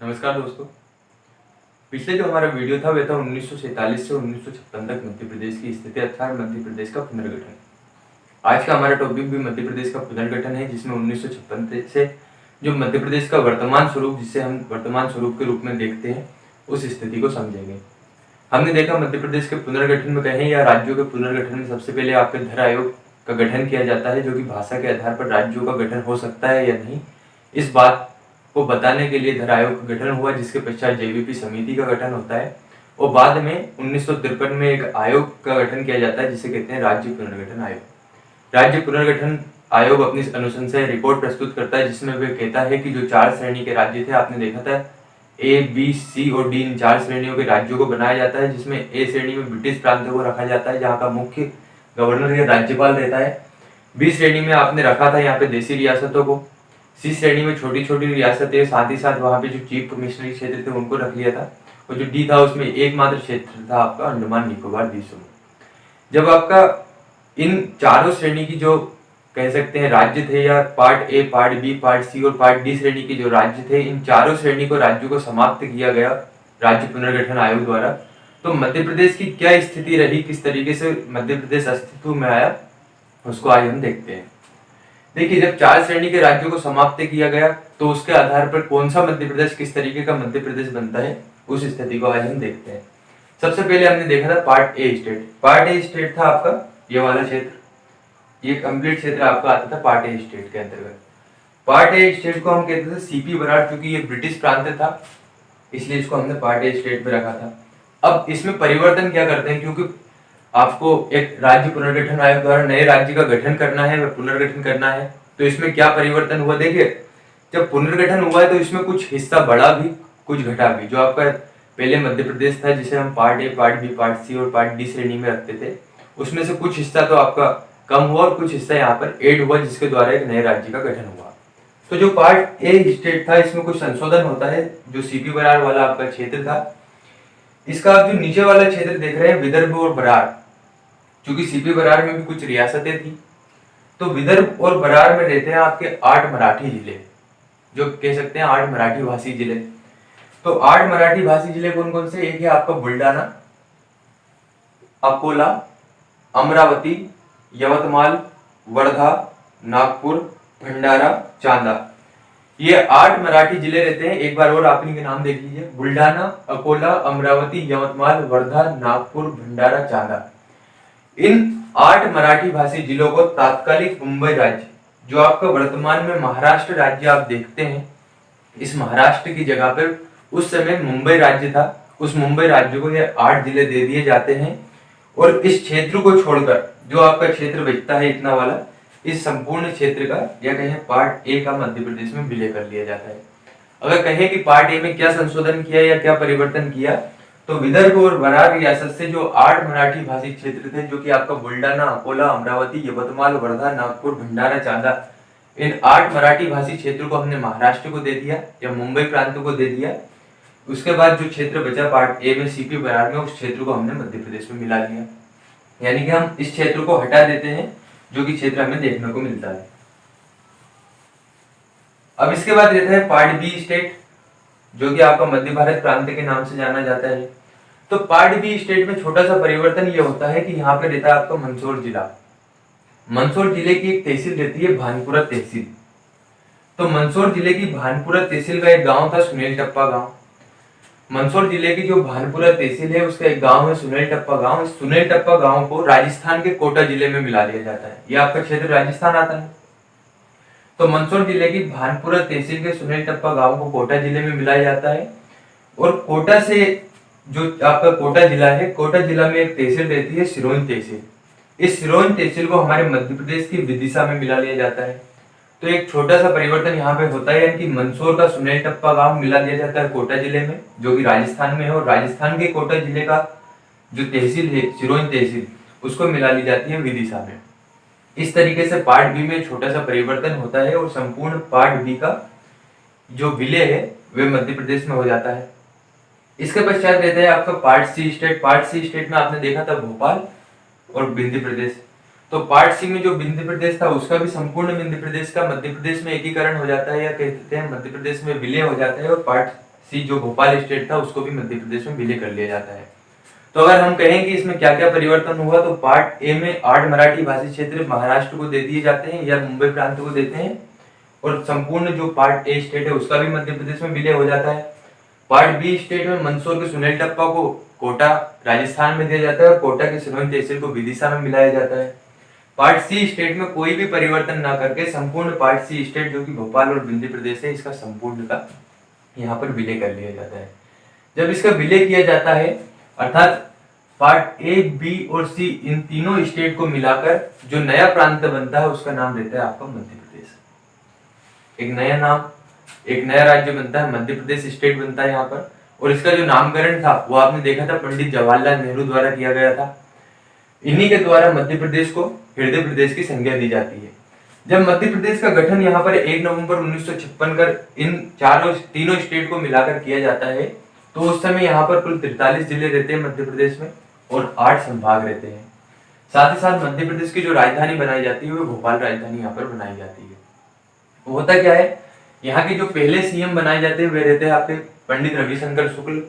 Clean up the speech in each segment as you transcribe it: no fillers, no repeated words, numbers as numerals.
नमस्कार दोस्तों। पिछले जो हमारा वीडियो था वह था 1947 से 1956 तक मध्य प्रदेश की स्थिति अर्थात मध्य प्रदेश का पुनर्गठन। आज का हमारा टॉपिक भी मध्य प्रदेश का पुनर्गठन है, जिसमें 1956 से जो मध्य प्रदेश का वर्तमान स्वरूप, जिसे हम वर्तमान स्वरूप के रूप में देखते हैं, उस स्थिति को समझेंगे। हमने देखा मध्य प्रदेश के पुनर्गठन में कहें या राज्यों के पुनर्गठन में सबसे पहले आपके धर आयोग का गठन किया जाता है, जो कि भाषा के आधार पर राज्यों का गठन हो सकता है या नहीं, इस बात को बताने के लिए धर आयोग का गठन हुआ, जिसके पश्चात जेवीपी समिति का गठन होता है और बाद में 1953 में एक आयोग का गठन किया जाता है जिसे कहते हैं राज्य पुनर्गठन आयोग। राज्य पुनर्गठन आयोग अपनी अनुशंसा रिपोर्ट प्रस्तुत करता है, जिसमें वह कहता है कि जो 4 श्रेणी के राज्य थे, आपने देखा था ए, बी, सी और डी, इन 4 श्रेणियों के राज्यों को बनाया जाता है, जिसमें ए श्रेणी में ब्रिटिश प्रांतों को रखा जाता है, जहाँ का मुख्य गवर्नर या राज्यपाल रहता है। बी श्रेणी में आपने रखा था यहाँ पे देशी रियासतों को। सी श्रेणी में छोटी छोटी रियासतें, साथ ही साथ वहाँ पे जो चीफ कमिश्नरी क्षेत्र थे उनको रख लिया था। और जो डी था उसमें एकमात्र क्षेत्र था आपका अंडमान निकोबार द्वीप समूह। जब आपका इन चारों श्रेणी की जो कह सकते हैं राज्य थे, या part A, part B, part C और पार्ट डी श्रेणी के जो राज्य थे, इन चारों श्रेणी को राज्यों को समाप्त किया गया राज्य पुनर्गठन आयोग द्वारा। तो मध्य प्रदेश की क्या स्थिति रही, किस तरीके से मध्य प्रदेश अस्तित्व में आया, उसको आज हम देखते हैं। देखिए, जब 4 श्रेणी के राज्यों को समाप्त किया गया तो उसके आधार पर कौन सा मध्य प्रदेश, किस तरीके का मध्य प्रदेश बनता है, उस स्थिति को आज हम देखते हैं। सबसे पहले हमने देखा था part A state. Part A state था आपका ये वाला क्षेत्र, ये कंप्लीट क्षेत्र आपका आता था पार्ट ए स्टेट के अंतर्गत। पार्ट ए स्टेट को हम कहते थे सीपी बराड़, क्योंकि ये ब्रिटिश प्रांत था इसलिए इसको हमने पार्ट ए स्टेट पे रखा था। अब इसमें परिवर्तन क्या करते हैं, क्योंकि आपको एक राज्य पुनर्गठन आयोग द्वारा नए राज्य का गठन करना है, पुनर्गठन करना है, तो इसमें क्या परिवर्तन हुआ। देखिए, जब पुनर्गठन हुआ है तो इसमें कुछ हिस्सा बढ़ा भी, कुछ घटा भी। जो आपका पहले मध्य प्रदेश था, जिसे हम part A, part B, part C और पार्ट डी श्रेणी में रखते थे, उसमें से कुछ हिस्सा तो आपका कम हुआ और कुछ हिस्सा यहाँ पर ऐड हुआ, जिसके द्वारा एक नए राज्य का गठन हुआ। तो जो पार्ट ए स्टेट था, इसमें कुछ संशोधन होता है। जो सीपी बराड़ वाला आपका क्षेत्र था, इसका आप जो नीचे वाला क्षेत्र देख रहे हैं विदर्भ और बराड़, क्योंकि सीपी बराड़ में भी कुछ रियासतें थी, तो विदर्भ और बराड़ में रहते हैं आपके 8 मराठी जिले, जो कह सकते हैं 8 मराठी भाषी जिले। तो 8 मराठी भाषी जिले कौन कौन से, एक है आपका बुल्डाना, अकोला, अमरावती, यवतमाल, वर्धा, नागपुर, भंडारा, चांदा। ये 8 मराठी जिले रहते हैं। एक बार और आप इनके नाम देख लीजिए, बुल्डाना, अकोला, अमरावती, यवतमाल, वर्धा, नागपुर, भंडारा, चांदा। इन 8 मराठी भाषी जिलों को तात्कालिक मुंबई राज्य, जो आपका वर्तमान में महाराष्ट्र राज्य आप देखते हैं, इस महाराष्ट्र की जगह पर उस समय मुंबई राज्य था, उस मुंबई राज्य को ये 8 जिले दे दिए जाते हैं। और इस क्षेत्र को छोड़कर जो आपका क्षेत्र बचता है इतना वाला, इस संपूर्ण क्षेत्र का या कहें पार्ट ए का मध्य प्रदेश में विलय कर लिया जाता है। अगर कहें कि पार्ट ए में क्या संशोधन किया या क्या परिवर्तन किया, तो विदर्भ और बराड़ रियासत से जो 8 मराठी भाषी क्षेत्र थे, जो कि आपका बुल्डाना, अकोला, अमरावती, यवतमाल, वर्धा, नागपुर, भंडारा, चांदा, इन 8 मराठी भाषी क्षेत्रों को हमने महाराष्ट्र को दे दिया या मुंबई प्रांत को दे दिया। उसके बाद जो क्षेत्र बचा पार्ट ए में सीपी बराड़ में, उस क्षेत्र को हमने मध्य प्रदेश में मिला लिया। यानी कि हम इस क्षेत्र को हटा देते हैं, जो कि क्षेत्र हमें देखने को मिलता है। अब इसके बाद रहता है पार्ट बी स्टेट, जो कि आपका मध्य भारत प्रांत के नाम से जाना जाता है। तो पार्ट बी स्टेट में छोटा सा परिवर्तन यह होता है कि यहाँ पे रहता है आपका मंदसौर जिला। मंदसौर जिले की एक तहसील रहती है भानपुरा तहसील। तो मंदसौर जिले की भानपुरा तहसील का एक गांव था सुनील टप्पा गांव। मंदसौर जिले की जो भानपुरा तहसील है, उसका एक गांव है सुनील टप्पा गांव। इस सुनील टप्पा गांव को राजस्थान के कोटा जिले में मिला दिया जाता है। यह आपका क्षेत्र राजस्थान आता है। तो मंदसौर जिले की भानपुरा तहसील के सुनील टप्पा गांव को कोटा जिले में मिलाया जाता है। और कोटा से जो आपका कोटा जिला है, कोटा जिला में एक तहसील रहती है सिरोंज तहसील। इस सिरोंज तहसील को हमारे मध्य प्रदेश की विदिशा में मिला लिया जाता है। तो एक छोटा सा परिवर्तन यहाँ पे होता है, यानी कि मंदसौर का सुनील टप्पा गांव मिला दिया जाता है कोटा जिले में, जो कि राजस्थान में है, और राजस्थान के कोटा जिले का जो तहसील है सिरोंज तहसील, उसको मिला ली जाती है विदिशा में। इस तरीके से पार्ट बी में छोटा सा परिवर्तन होता है और संपूर्ण पार्ट बी का जो विलय है वह मध्य प्रदेश में हो जाता है। इसके पश्चात रहता है आपका part C state. Part C state में आपने देखा था भोपाल और विंध्य प्रदेश। तो पार्ट सी में जो विंध्य प्रदेश था, उसका भी संपूर्ण विंध्य प्रदेश का मध्य प्रदेश में एकीकरण हो जाता है, या कहते हैं मध्य प्रदेश में विलय हो जाता है, और पार्ट सी जो भोपाल स्टेट था उसको भी मध्य प्रदेश में विलय कर लिया जाता है। तो अगर हम कहें कि इसमें क्या क्या परिवर्तन हुआ, तो पार्ट ए में 8 मराठी भाषी क्षेत्र महाराष्ट्र को दे दिए जाते हैं या मुंबई प्रांत को देते हैं, और संपूर्ण जो पार्ट ए स्टेट है उसका भी मध्य प्रदेश में विलय हो जाता है। पार्ट बी स्टेट में मंदसौर के सुनील टप्पा को कोटा राजस्थान में दिया जाता है और कोटा के सिरोही तहसील को विदिशा में मिलाया जाता है। पार्ट सी स्टेट में कोई भी परिवर्तन ना करके संपूर्ण पार्ट सी स्टेट जो कि भोपाल और विंध्य प्रदेश है, इसका संपूर्ण का यहाँ पर विलय कर लिया जाता है। जब इसका विलय किया जाता है, अर्थात पार्ट ए, बी और सी इन तीनों स्टेट को मिलाकर जो नया प्रांत बनता है उसका नाम रहता है आपका मध्य प्रदेश। एक नया नाम, एक नया राज्य बनता है, मध्य प्रदेश स्टेट बनता है यहाँ पर। और इसका जो नामकरण था वो आपने देखा था पंडित जवाहरलाल नेहरू द्वारा किया गया था। इन्हीं के द्वारा मध्य प्रदेश को हृदय प्रदेश की संज्ञा दी जाती है। जब मध्य प्रदेश का गठन यहाँ पर 1 नवंबर 1956 कर इन तीनों स्टेट को मिलाकर किया जाता है, तो उस समय यहाँ पर कुल 43 जिले रहते हैं मध्य प्रदेश में और 8 संभाग रहते हैं। साथ ही साथ मध्य प्रदेश की जो राजधानी बनाई जाती है वो भोपाल राजधानी यहाँ पर बनाई जाती है। वो होता क्या है, यहाँ के जो पहले सीएम बनाए जाते हैं वे रहते हैं आपके पंडित रविशंकर शुक्ल,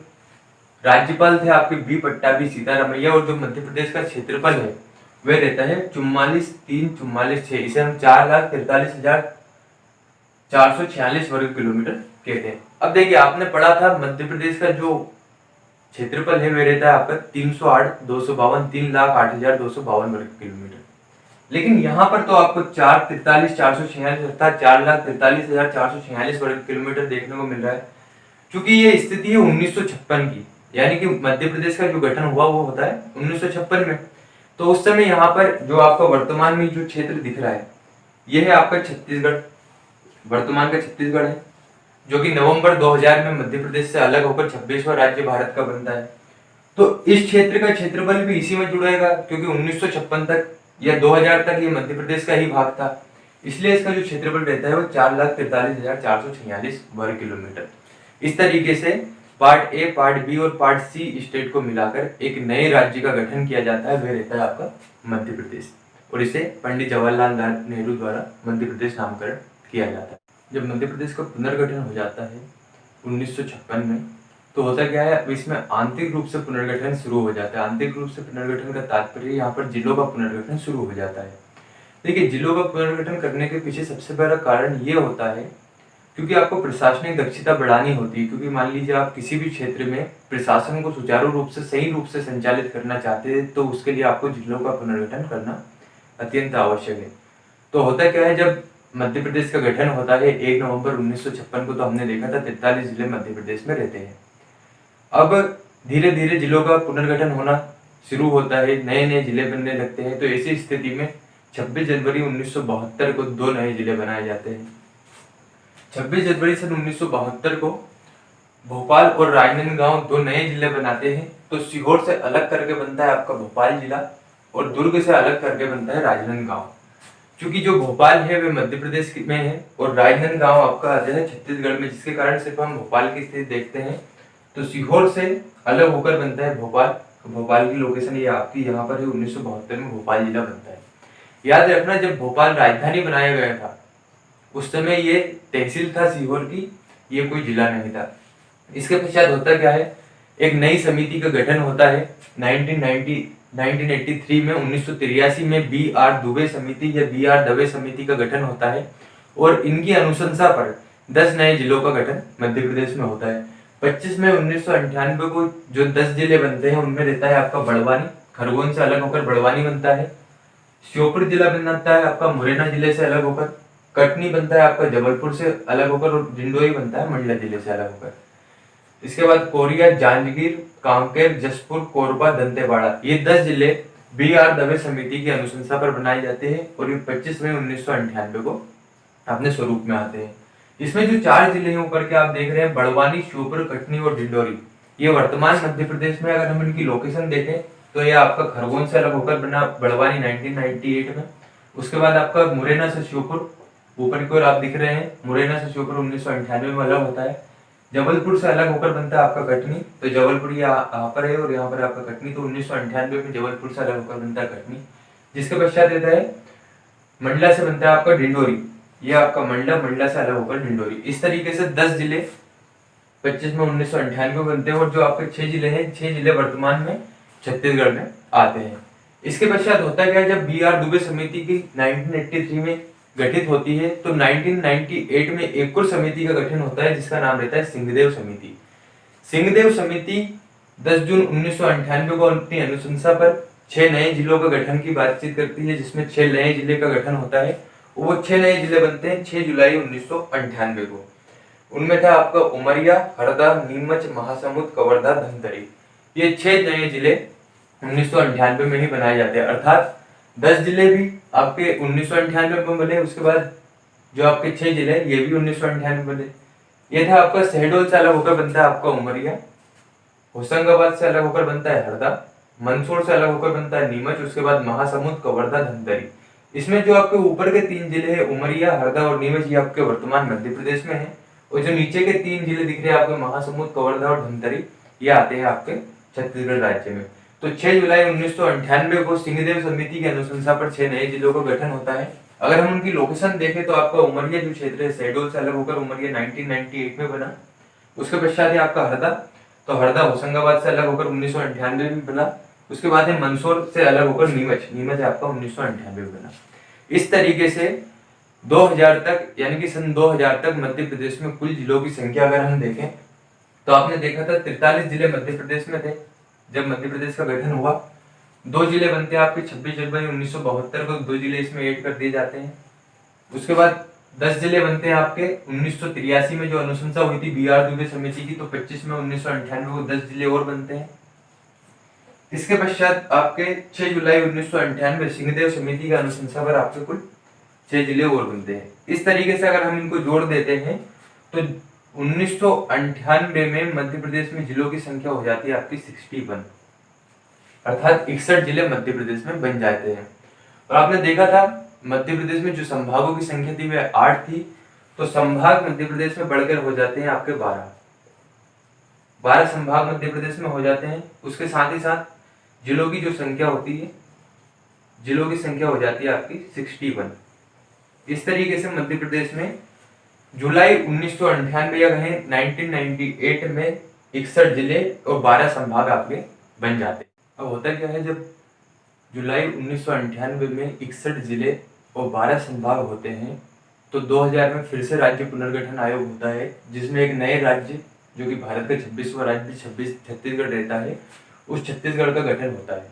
राज्यपाल थे आपके बी पट्टाभी सीतारमैया, और जो मध्य प्रदेश का क्षेत्रफल है वह रहता है 44,344,6, इसे हम 4,43,446 वर्ग किलोमीटर कहते हैं। अब देखिए आपने पढ़ा था मध्य प्रदेश का जो क्षेत्रफल है वह रहता है आपका 308,252 वर्ग किलोमीटर, लेकिन यहाँ पर तो आपको 4,43,446 अर्थात 4,43,446 वर्ग किलोमीटर देखने को मिल रहा है। क्योंकि ये स्थिति है 1956 की, यानी कि मध्य प्रदेश का जो गठन हुआ वो होता है 1956 में। तो उस समय यहाँ पर जो आपका वर्तमान में जो क्षेत्र दिख रहा है ये है आपका छत्तीसगढ़, वर्तमान का छत्तीसगढ़ है, जो कि नवंबर 2000 में मध्य प्रदेश से अलग होकर 26वां राज्य भारत का बनता है। तो इस क्षेत्र का क्षेत्रफल भी इसी में जुड़ेगा, क्योंकि 1956 तक या 2000 तक ये मध्य प्रदेश का ही भाग था, इसलिए इसका जो क्षेत्रफल रहता है वो 4,43,446 वर्ग किलोमीटर। इस तरीके से पार्ट ए, पार्ट बी और पार्ट सी स्टेट को मिलाकर एक नए राज्य का गठन किया जाता है, वह रहता है आपका मध्य प्रदेश, और इसे पंडित जवाहरलाल नेहरू द्वारा मध्य प्रदेश नामकरण किया जाता है। जब मध्य प्रदेश का पुनर्गठन हो जाता है 1956 में, तो होता क्या है, अब इसमें आंतरिक रूप से पुनर्गठन शुरू हो जाता है। आंतरिक रूप से पुनर्गठन का तात्पर्य यहाँ पर जिलों का पुनर्गठन शुरू हो जाता है। देखिए जिलों का पुनर्गठन करने के पीछे सबसे बड़ा कारण ये होता है क्योंकि आपको प्रशासनिक दक्षता बढ़ानी होती है। क्योंकि मान लीजिए आप किसी भी क्षेत्र में प्रशासन को सुचारू रूप से, सही रूप से संचालित करना चाहते हैं, तो उसके लिए आपको जिलों का पुनर्गठन करना अत्यंत आवश्यक है। तो होता क्या है, जब मध्य प्रदेश का गठन होता है 1 नवंबर 1956 को, तो हमने देखा था 43 जिले मध्य प्रदेश में रहते हैं। अब धीरे धीरे जिलों का पुनर्गठन होना शुरू होता है, नए नए जिले बनने लगते हैं। तो ऐसी स्थिति में 26 जनवरी 1972 को 2 नए जिले बनाए जाते हैं। 26 जनवरी सन 1972 को भोपाल और राजनांदगांव 2 नए जिले बनाते हैं। तो सीहोर से अलग करके बनता है आपका भोपाल जिला और दुर्ग से अलग करके बनता है राजनांदगांव। क्योंकि जो भोपाल है वह मध्य प्रदेश में है और राजनांदगांव आपका आता है छत्तीसगढ़ में, जिसके कारण सिर्फ हम भोपाल की स्थिति देखते हैं। तो सीहोर से अलग होकर बनता है भोपाल। भोपाल की लोकेशन ये आपकी यहाँ पर है, 1972 में भोपाल जिला बनता है। याद रखना, जब भोपाल राजधानी बनाया गया था उस समय ये तहसील था सीहोर की, ये कोई जिला नहीं था। इसके पश्चात होता क्या है, एक नई समिति का गठन होता है 1983 में। 1983 में बी.आर. दुबे समिति या बी.आर. दवे समिति का गठन होता है और इनकी अनुशंसा पर 10 नए जिलों का गठन मध्य प्रदेश में होता है। 25 मई 1998 को जो 10 जिले बनते हैं उनमें रहता है आपका बड़वानी, खरगोन से अलग होकर बड़वानी बनता है। श्योपुर जिला बनता है आपका मुरैना जिले से अलग होकर। कटनी बनता है आपका जबलपुर से अलग होकर और डिंडोरी बनता है मंडला जिले से अलग होकर। इसके बाद कोरिया, जांजगीर, कांकेर, जसपुर, कोरबा, दंतेवाड़ा, ये 10 जिले बी.आर. दवे समिति की अनुशंसा पर बनाए जाते हैं और ये 25 मई 1998 को अपने स्वरूप में आते हैं। इसमें जो 4 जिले हैं ऊपर के आप देख रहे हैं, बड़वानी, श्योपुर, कटनी और डिंडोरी, ये वर्तमान मध्य प्रदेश में अगर हम इनकी लोकेशन देखें तो ये आपका खरगोन से अलग होकर बना बड़वानी 1998 में। उसके बाद आपका मुरैना से श्योपुर ऊपर की ओर आप दिख रहे हैं, मुरैना से श्योपुर 1998 में अलग होता है। जबलपुर से अलग होकर बनता है आपका कटनी, तो जबलपुर यहाँ पर है और यहाँ पर आपका कटनी, तो 1998 में जबलपुर से अलग होकर बनता है कटनी। जिसके पश्चात रहता है मंडला से बनता है आपका डिंडोरी, ये आपका मंडला, मंडला से अलग होकर डिंडोरी। इस तरीके से 10 जिले 25 में 1998 बनते हैं, और जो आपके 6 जिले हैं, 6 जिले वर्तमान में छत्तीसगढ़ में आते हैं। इसके पश्चात होता क्या है, जब BR दुबे समिति की 1983 में गठित होती है, तो 1998 में एक और समिति का गठन होता है जिसका नाम रहता है सिंहदेव समिति। सिंहदेव समिति 10 जून 1998 को अपनी अनुशंसा पर 6 नए जिलों का गठन की बातचीत करती है, जिसमें 6 नए जिले का गठन होता है। वो 6 नए जिले बनते हैं 6 जुलाई 1998 को। उनमें था आपका उमरिया, हरदा, नीमच, महासमुंद, कवर्धा, धमतरी। ये 6 नए जिले 1998 में ही बनाए जाते हैं, अर्थात 10 जिले भी आपके 1998 में बने। उसके बाद जो आपके 6 जिले ये भी 1998 में बने। ये था आपका शहडोल से अलग होकर बनता है आपका उमरिया, होशंगाबाद से अलग होकर बनता है हरदा, मंदसौर से अलग होकर बनता है नीमच, उसके बाद महासमुंद, कवर्धा, धमतरी। इसमें जो आपके ऊपर के 3 जिले हैं उमरिया, हरदा और नीमच, ये आपके वर्तमान मध्य प्रदेश में है, और जो नीचे के 3 जिले दिख रहे हैं आपके महासमुंद, कवर्धा और धमतरी, ये आते हैं आपके छत्तीसगढ़ राज्य में। तो 6 जुलाई 1998 को सिंहदेव समिति की अनुशंसा पर 6 नए जिलों का गठन होता है। अगर हम उनकी लोकेशन देखें तो आपका उमरिया जो क्षेत्र है, शहडोल से अलग होकर उमरिया 1998 में बना। उसके पश्चात है आपका हरदा, तो हरदा होशंगाबाद से अलग होकर 1998 में बना। उसके बाद है मंदसौर से अलग होकर नीमच, नीमच आपका 1998 में बना। इस तरीके से 2000 तक, यानी कि सन 2000 तक मध्य प्रदेश में कुल जिलों की संख्या अगर हम देखें तो आपने देखा था 43 जिले मध्य प्रदेश में थे जब मध्य प्रदेश का गठन हुआ। 2 जिले बनते हैं आपके 26 जनवरी 1972 को, 2 जिले इसमें ऐड कर दिए जाते हैं। उसके बाद 10 जिले बनते हैं आपके 1983 में जो अनुशंसा हुई थी BR दुबे समिति की, तो 25 में 1998 को 10 जिले और बनते हैं। इसके पश्चात आपके 6 जुलाई 1998 सिंहदेव समिति की अनुशंसा पर आपके कुल 6 जिले और बनते हैं। इस तरीके से अगर हम इनको जोड़ देते हैं तो 1998 में मध्य प्रदेश में जिलों की संख्या हो जाती है आपकी 61, अर्थात 61 जिले मध्य प्रदेश में बन जाते हैं। और आपने देखा था मध्य प्रदेश में जो संभागों की संख्या थी वह 8 थी, तो संभाग मध्य प्रदेश में बढ़कर हो जाते हैं आपके 12 संभाग मध्य प्रदेश में हो जाते हैं। उसके साथ ही साथ जिलों की जो संख्या होती है, जिलों की संख्या हो जाती है आपकी 61। इस तरीके से मध्य प्रदेश में जुलाई 1998 या कहें 1998 में 61 जिले और 12 संभाग आपके बन जाते हैं। अब होता क्या है, जब जुलाई 1998 में 61 जिले और 12 संभाग होते हैं तो 2000 में फिर से राज्य पुनर्गठन आयोग होता है, जिसमें एक नए राज्य जो कि भारत का 26वां राज्य छत्तीसगढ़ रहता है, उस छत्तीसगढ़ का गठन होता है।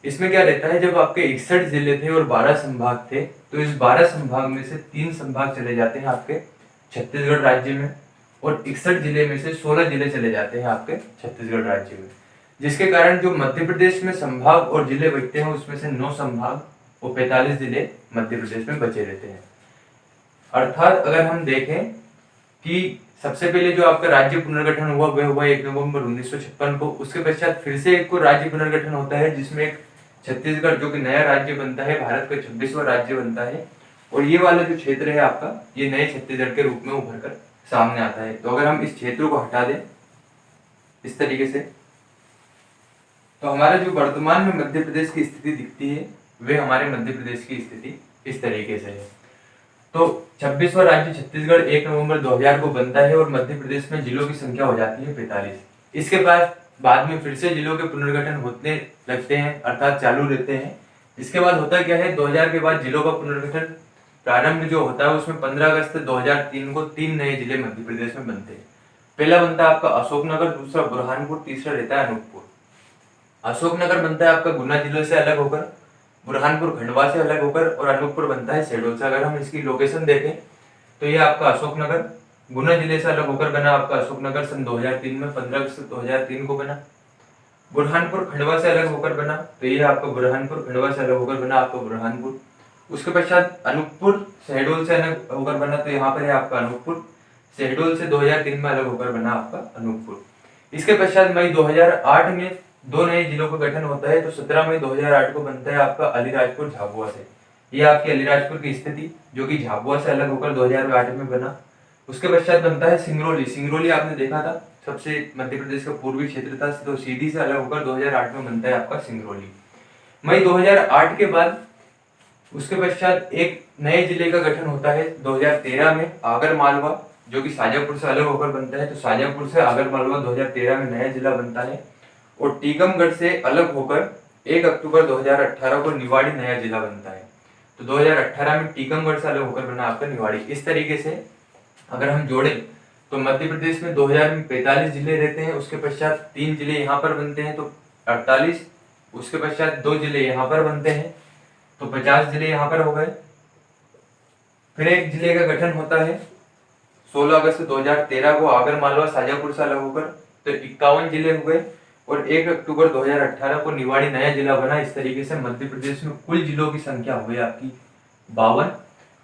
इसमें क्या रहता है, जब आपके 61 जिले थे और 12 संभाग थे, तो इस 12 संभाग में से 3 संभाग चले जाते हैं आपके छत्तीसगढ़ राज्य में, और 61 जिले में से 16 जिले चले जाते हैं आपके छत्तीसगढ़ राज्य में, जिसके कारण जो मध्य प्रदेश में संभाग और जिले बचते हैं उसमें से 9 संभाग और 45 जिले मध्य प्रदेश में बचे रहते हैं। अर्थात अगर हम देखें कि सबसे पहले जो आपका राज्य पुनर्गठन हुआ वह हुआ 1 नवंबर 1956 को। उसके पश्चात फिर से एक को राज्य पुनर्गठन होता है, जिसमें एक छत्तीसगढ़ जो कि नया राज्य बनता है, भारत का 26वां राज्य बनता है, और ये वाला जो क्षेत्र है आपका, ये नए छत्तीसगढ़ के रूप में उभर कर सामने आता है। तो अगर हम इस क्षेत्र को हटा दें इस तरीके से, तो हमारा जो वर्तमान में मध्य प्रदेश की स्थिति दिखती है वह हमारे मध्य प्रदेश की स्थिति इस तरीके से है। तो 26वां राज्य छत्तीसगढ़ 1 नवंबर 2000 को बनता है और मध्य प्रदेश में जिलों की संख्या हो जाती है 45। इसके बाद में फिर से जिलों के पुनर्गठन होने लगते हैं, अर्थात चालू रहते हैं। इसके बाद होता क्या है, 2000 के बाद जिलों का पुनर्गठन प्रारंभ जो होता है उसमें 15 अगस्त 2003 को 3 नए जिले मध्य प्रदेश में बनते हैं। पहला बनता है आपका अशोकनगर, दूसरा बुरहानपुर, तीसरा रहता है अनूपपुर। अशोकनगर बनता है आपका गुना जिले से अलग होकर, बुरहानपुर खंडवा से अलग होकर, और अनूपपुर बनता है शहडोल से। अगर हम इसकी लोकेशन देखें तो ये आपका अशोकनगर गुना जिले से अलग होकर बना आपका अशोकनगर सन 2003 में 15 अगस्त 2003 को बना। बुरहानपुर खंडवा से अलग होकर बना, तो ये आपका बुरहानपुर खंडवा से अलग होकर बना आपका बुरहानपुर। उसके पश्चात अनूपपुर शहडोल से अलग होकर बना, तो यहाँ पर है आपका अनूपपुर। शहडोल से 2003 में अलग होकर बना आपका अनूपपुर। इसके पश्चात मई 2008 में 2 नए जिलों का गठन होता है, तो 17 मई 2008 को बनता है आपका अलीराजपुर झाबुआ से। ये आपकी अलीराजपुर की स्थिति जो कि झाबुआ से अलग होकर 2008 में बना। उसके पश्चात बनता है सिंगरौली। सिंगरौली आपने देखा था सबसे मध्य प्रदेश का पूर्वी क्षेत्र था, तो सीधी से अलग होकर 2008 में बनता है आपका सिंगरौली। मई 2008 के बाद उसके पश्चात एक नए जिले का गठन होता है 2013 में आगर मालवा, जो कि शाजापुर से अलग होकर बनता है। तो शाजापुर से आगरमालवा 2013 में नया जिला बनता है और टीकमगढ़ से अलग होकर 1 अक्टूबर 2018 को निवाड़ी नया जिला बनता है। तो 2018 में टीकमगढ़ से अलग होकर बना आपका निवाड़ी। इस तरीके से अगर हम जोड़े तो मध्य प्रदेश में 2000 में 45 जिले रहते हैं, उसके पश्चात 3 जिले यहाँ पर बनते हैं तो 48, उसके पश्चात 2 जिले यहाँ पर बनते हैं तो 50 जिले यहाँ पर हो गए। फिर एक जिले का गठन होता है 16 अगस्त 2013 को आगरमालवा शाजापुर से अलग होकर, तो 51 जिले हो गए और 1 अक्टूबर 2018 को निवाड़ी नया जिला बना। इस तरीके से मध्य प्रदेश में कुल जिलों की संख्या हो गई आपकी 52।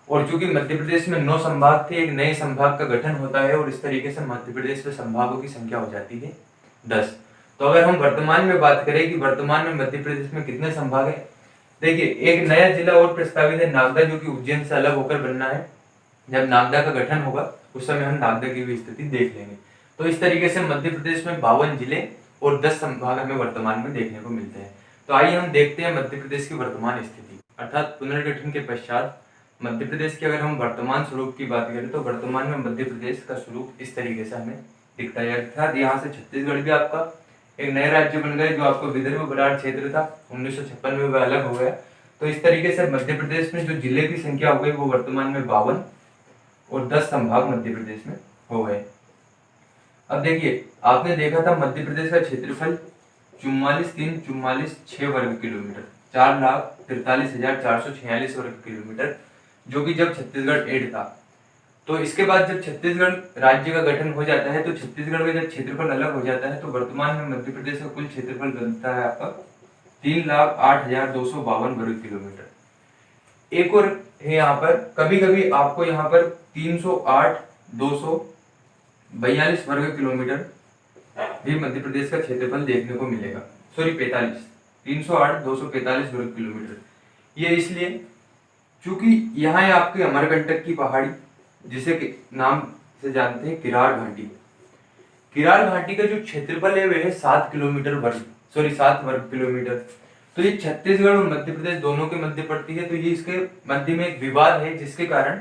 और चूंकि मध्य प्रदेश में 9 संभाग थे, एक नए संभाग का गठन होता है और इस तरीके से मध्य प्रदेश में संभागों की संख्या हो जाती है 10। तो अगर हम वर्तमान में बात करें कि वर्तमान में मध्य प्रदेश में कितने संभाग है, देखिए एक नया जिला और प्रस्तावित है नागदा, जो कि उज्जैन से अलग होकर बनना है। जब नागदा का गठन होगा उस समय हम नागदा की भी स्थिति देख लेंगे। तो इस तरीके से मध्य प्रदेश में 52 जिले और 10 संभाग हमें वर्तमान में देखने को मिलते हैं। तो आइए हम देखते हैं मध्य प्रदेश की वर्तमान स्थिति, अर्थात पुनर्गठन के पश्चात मध्य प्रदेश की अगर हम वर्तमान स्वरूप की बात करें तो वर्तमान में मध्य प्रदेश का स्वरूप इस तरीके से हमें दिखता है। अर्थात यहाँ से छत्तीसगढ़ भी आपका एक नया राज्य बन गया, जो आपको विदर्भ बराड़ क्षेत्र था 1956 में वह अलग हो गया। तो इस तरीके से मध्य प्रदेश में जो जिले की संख्या हो गई वो वर्तमान में 52 और 10 संभाग मध्य प्रदेश में हो गए। अब देखिए आपने देखा था मध्य प्रदेश का क्षेत्रफल 44,344,6 वर्ग किलोमीटर, 4,43,446 वर्ग किलोमीटर, जो कि जब छत्तीसगढ़ एड था। तो इसके बाद जब छत्तीसगढ़ राज्य का गठन हो जाता है तो छत्तीसगढ़ का जब क्षेत्रफल अलग हो जाता है तो वर्तमान में मध्य प्रदेश का कुल क्षेत्रफल बनता है आपका 3,08,252 वर्ग किलोमीटर। एक और है यहाँ पर, कभी कभी आपको यहाँ पर 308,242 वर्ग किलोमीटर भी मध्य प्रदेश का क्षेत्रफल देखने को मिलेगा। सॉरी 308,245 वर्ग किलोमीटर। ये इसलिए क्योंकि यहाँ है आपके अमरकंटक की पहाड़ी, जिसे नाम से जानते हैं किरार घाटी। किरार घाटी का जो क्षेत्रफल है वह है 7 वर्ग किलोमीटर। तो ये छत्तीसगढ़ और मध्य प्रदेश दोनों के मध्य पड़ती है। तो ये इसके मध्य में एक विवाद है, जिसके कारण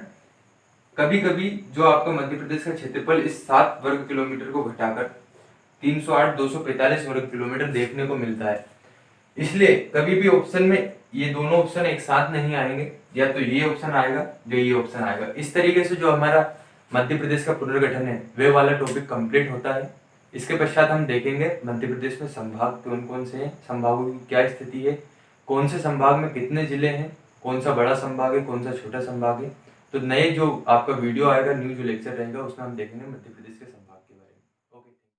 कभी कभी जो आपका मध्य प्रदेश का क्षेत्रफल इस 7 वर्ग किलोमीटर को घटाकर 308,245 वर्ग किलोमीटर देखने को मिलता है। इसलिए कभी भी ऑप्शन में ये दोनों ऑप्शन एक साथ नहीं आएंगे, या तो ये ऑप्शन आएगा या ये ऑप्शन आएगा। इस तरीके से जो हमारा मध्य प्रदेश का पुनर्गठन है वे वाला टॉपिक कंप्लीट होता है। इसके पश्चात हम देखेंगे मध्य प्रदेश में संभाग कौन कौन से हैं, संभागों की क्या स्थिति है, कौन से संभाग में कितने जिले हैं, कौन सा बड़ा संभाग है, कौन सा छोटा संभाग है। तो नए जो आपका वीडियो आएगा, न्यू जो लेक्चर रहेगा उसमें हम देखेंगे मध्य प्रदेश के